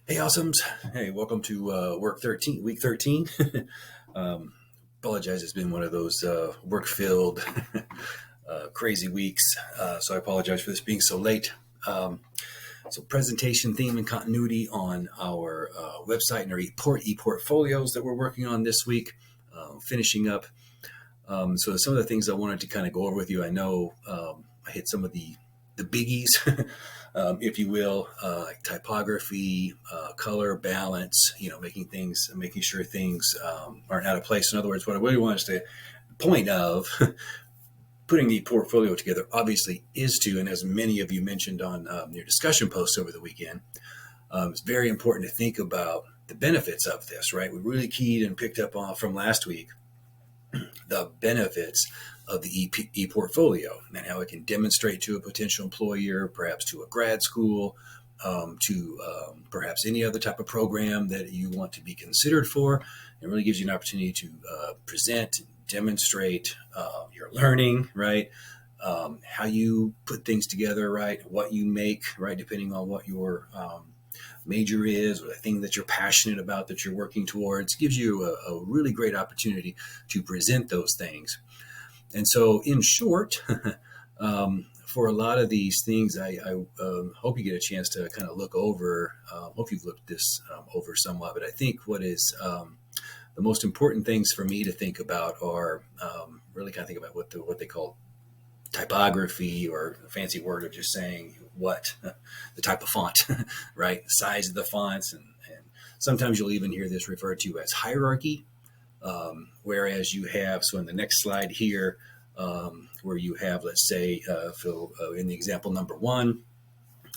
Hey, awesomes. Hey, welcome to week 13. um, Apologize, it's been one of those work filled, crazy weeks. So I apologize for this being so late. So, presentation theme and continuity on our website and our e-portfolios that we're working on this week, finishing up. So, some of the things I wanted to kind of go over with you, I know I hit some of the biggies, if you will, like typography, color, balance. Making sure things aren't out of place. In other words, what I really want is the point of putting the portfolio together. Obviously, is to, and as many of you mentioned on your discussion posts over the weekend, it's very important to think about the benefits of this. Right, we really keyed and picked up on from last week the benefits of the e-portfolio and how it can demonstrate to a potential employer, perhaps to a grad school, to perhaps any other type of program that you want to be considered for. It really gives you an opportunity to present, demonstrate your learning, right? How you put things together, right? What you make, right? Depending on what your major is, or the thing that you're passionate about that you're working towards, gives you a really great opportunity to present those things. And so, in short, for a lot of these things, I hope you get a chance to kind of look over. Hope you've looked this over somewhat. But I think what is the most important things for me to think about are really kind of think about what they call typography, or a fancy word of just saying what the type of font, right? The size of the fonts, and sometimes you'll even hear this referred to as hierarchy. Whereas you have, so in the next slide here, where you have, let's say, in the example number one,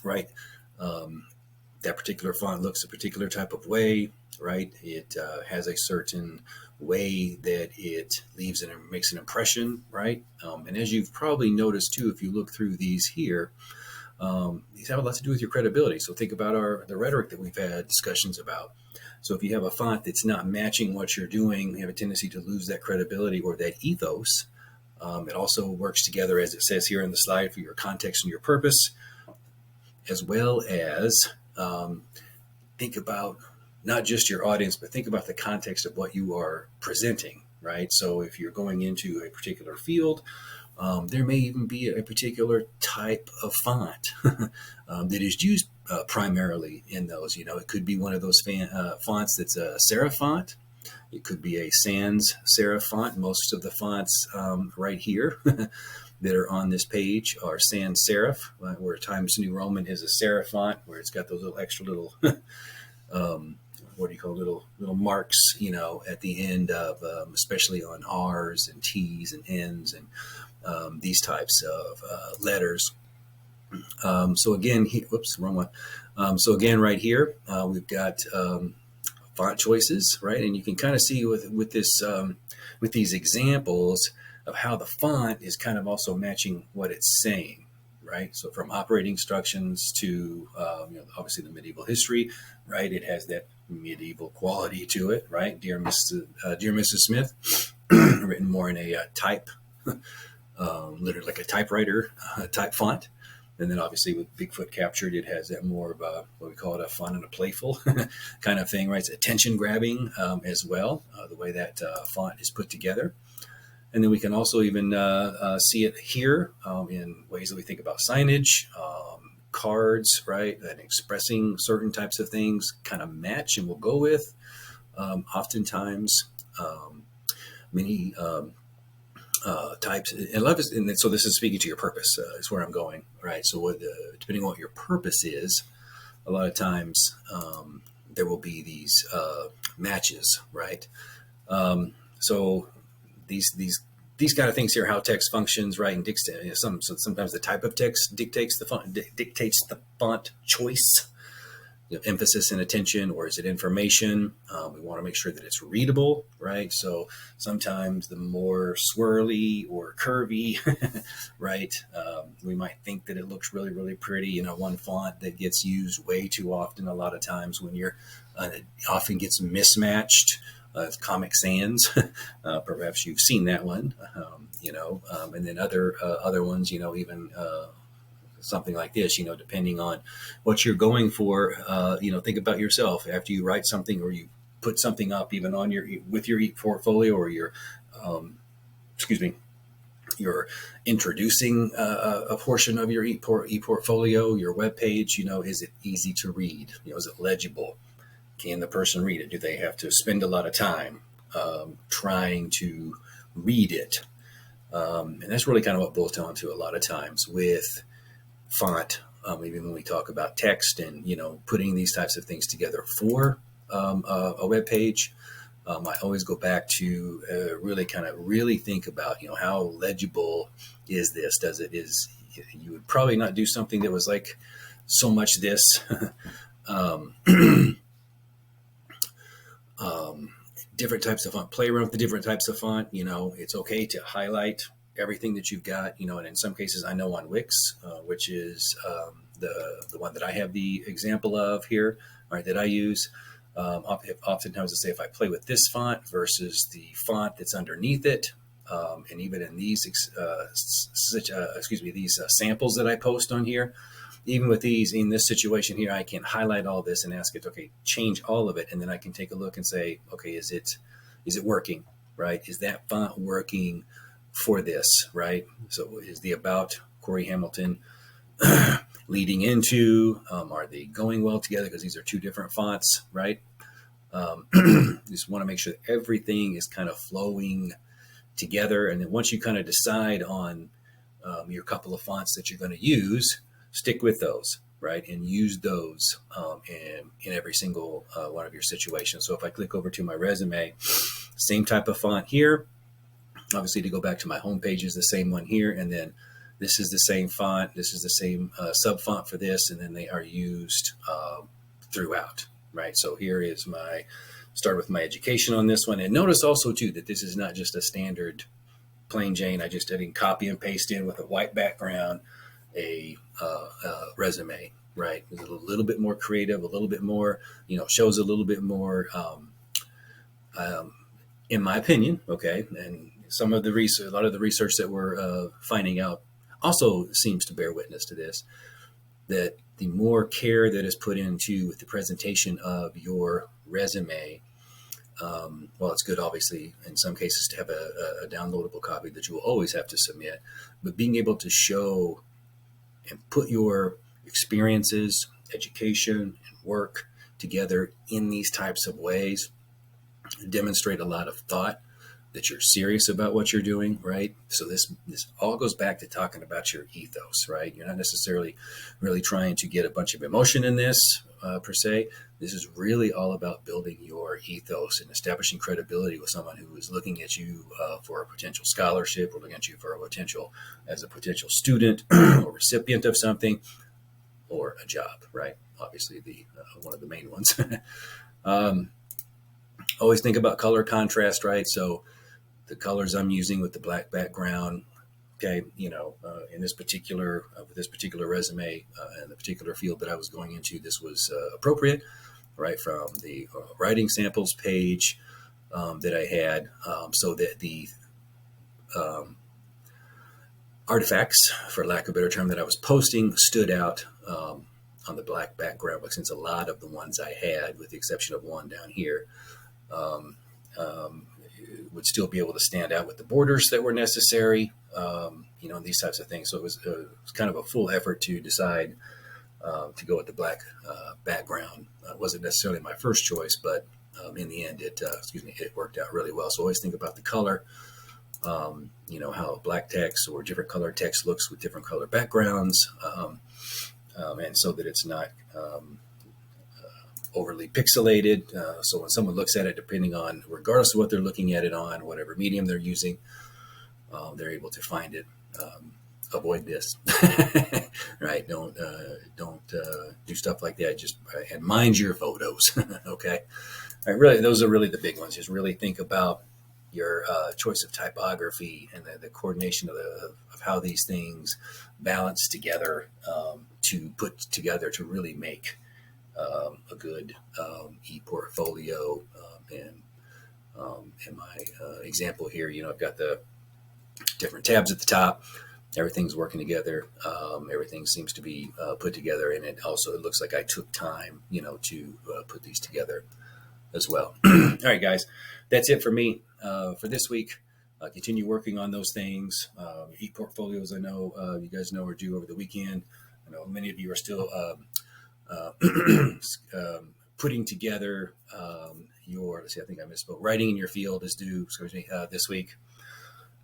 right? That particular font looks a particular type of way, right? It has a certain way that it leaves and makes an impression, right? And as you've probably noticed too, if you look through these here, these have a lot to do with your credibility. So think about the rhetoric that we've had discussions about. So if you have a font that's not matching what you're doing, you have a tendency to lose that credibility or that ethos. It also works together, as it says here in the slide, for your context and your purpose, as well as think about not just your audience, but think about the context of what you are presenting, right? So if you're going into a particular field, there may even be a particular type of font that is used primarily in those. It could be one of those fonts that's a serif font. It could be a sans serif font. Most of the fonts right here that are on this page are sans serif, where Times New Roman is a serif font, where it's got those extra little what do you call little marks, at the end of, especially on R's and T's and N's and these types of letters. So again, whoops, wrong one. So again, right here, we've got font choices, right? And you can kind of see with these examples of how the font is kind of also matching what it's saying, right? So from operating instructions to obviously the medieval history, right? It has that medieval quality to it, right? Dear Mrs. Smith, written more in a type, literally like a typewriter type font. And then obviously with Bigfoot Captured, it has that more of a, what we call it, a fun and a playful kind of thing, right? It's attention grabbing as well, the way that font is put together. And then we can also even see it here in ways that we think about signage, cards, right? And expressing certain types of things kind of match and will go with. Oftentimes, many types, and so this is speaking to your purpose, is where I'm going, right? So depending on what your purpose is, a lot of times there will be these matches, right? So these kind of things here, how text functions, right? And sometimes the type of text dictates the font choice, emphasis and attention, or is it information? We want to make sure that it's readable, right? So sometimes the more swirly or curvy, right? We might think that it looks really, really pretty. One font that gets used way too often, a lot of times when it often gets mismatched. Comic Sans, perhaps you've seen that one, and then other ones, even something like this, depending on what you're going for, think about yourself after you write something or you put something up, even on with your portfolio, or your, excuse me, you're introducing a portion of your e-portfolio, your web page. Is it easy to read? Is it legible? Can the person read it? Do they have to spend a lot of time trying to read it? And that's really kind of what boils down to a lot of times with font, even when we talk about text and, putting these types of things together for a web page. I always go back to really think about, how legible is this? You would probably not do something that was like so much this. Different types of font, play around with the different types of font. It's okay to highlight everything that you've got, and in some cases I know on Wix, which is the one that I have the example of here, right, that I use. Oftentimes I say if I play with this font versus the font that's underneath it, and even in these these samples that I post on here, even with these in this situation here, I can highlight all this and ask it, okay, change all of it, and then I can take a look and say, okay, is it working, right? Is that font working for this, right? So is the about Corey Hamilton leading into, are they going well together? Because these are two different fonts, right? Just want to make sure that everything is kind of flowing together. And then once you kind of decide on your couple of fonts that you're going to use, stick with those, right? And use those in every single one of your situations. So if I click over to my resume, same type of font here. Obviously, to go back to my home page is the same one here. And then this is the same font. This is the same sub font for this. And then they are used throughout, right? So here is start with my education on this one. And notice also too, that this is not just a standard plain Jane. I didn't copy and paste in with a white background, a resume, right? It's a little bit more creative, a little bit more, shows a little bit more, in my opinion. Okay. And some of the research, a lot of the research that we're finding out also seems to bear witness to this, that the more care that is put into with the presentation of your resume, well, it's good, obviously, in some cases to have a downloadable copy that you will always have to submit, but being able to show and put your experiences, education, and work together in these types of ways, demonstrate a lot of thought, that you're serious about what you're doing, right? So this all goes back to talking about your ethos, right? You're not necessarily really trying to get a bunch of emotion in this per se. This is really all about building your ethos and establishing credibility with someone who is looking at you for a potential scholarship, or looking at you for as a potential student or recipient of something, or a job, right? Obviously, one of the main ones. Always think about color contrast, right? So the colors I'm using with the black background, okay, in this particular resume and the particular field that I was going into, this was appropriate, right, from the writing samples page that I had, so that the artifacts, for lack of a better term, that I was posting stood out on the black background, but since a lot of the ones I had, with the exception of one down here, would still be able to stand out with the borders that were necessary, and these types of things. So it was kind of a full effort to decide to go with the black background. It wasn't necessarily my first choice, but in the end, it worked out really well. So always think about the color, how black text or different color text looks with different color backgrounds, and so that it's not overly pixelated. So when someone looks at it, regardless of what they're looking at it on, whatever medium they're using, they're able to find it. Avoid this, right? Don't do stuff like that. And mind your photos. Okay. Really, those are really the big ones. Just really think about your choice of typography and the coordination of how these things balance together to put together to really make a good e-portfolio. And in my example here, I've got the different tabs at the top. everything's working together. Everything seems to be put together, and it looks like I took time, to put these together as well. All right, guys, that's it for me for this week. Continue working on those things. E-portfolios, I know you guys know are due over the weekend. I know many of you are still putting together let's see, I think I misspoke. Writing in your field is due, this week.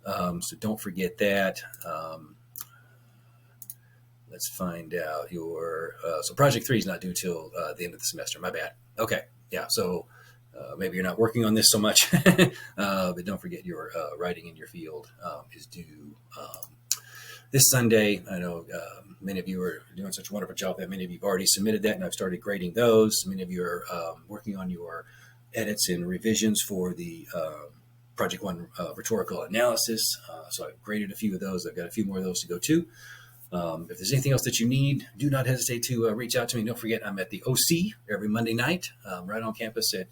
So don't forget that. Let's find out so project 3 is not due till the end of the semester. My bad. Okay. Yeah. So maybe you're not working on this so much, but don't forget your writing in your field is due this Sunday. I know many of you are doing such a wonderful job that many of you have already submitted that, and I've started grading those. Many of you are working on your edits and revisions for the Project 1 rhetorical analysis. So I've graded a few of those. I've got a few more of those to go too. If there's anything else that you need, do not hesitate to reach out to me. Don't forget, I'm at the OC every Monday night, right on campus at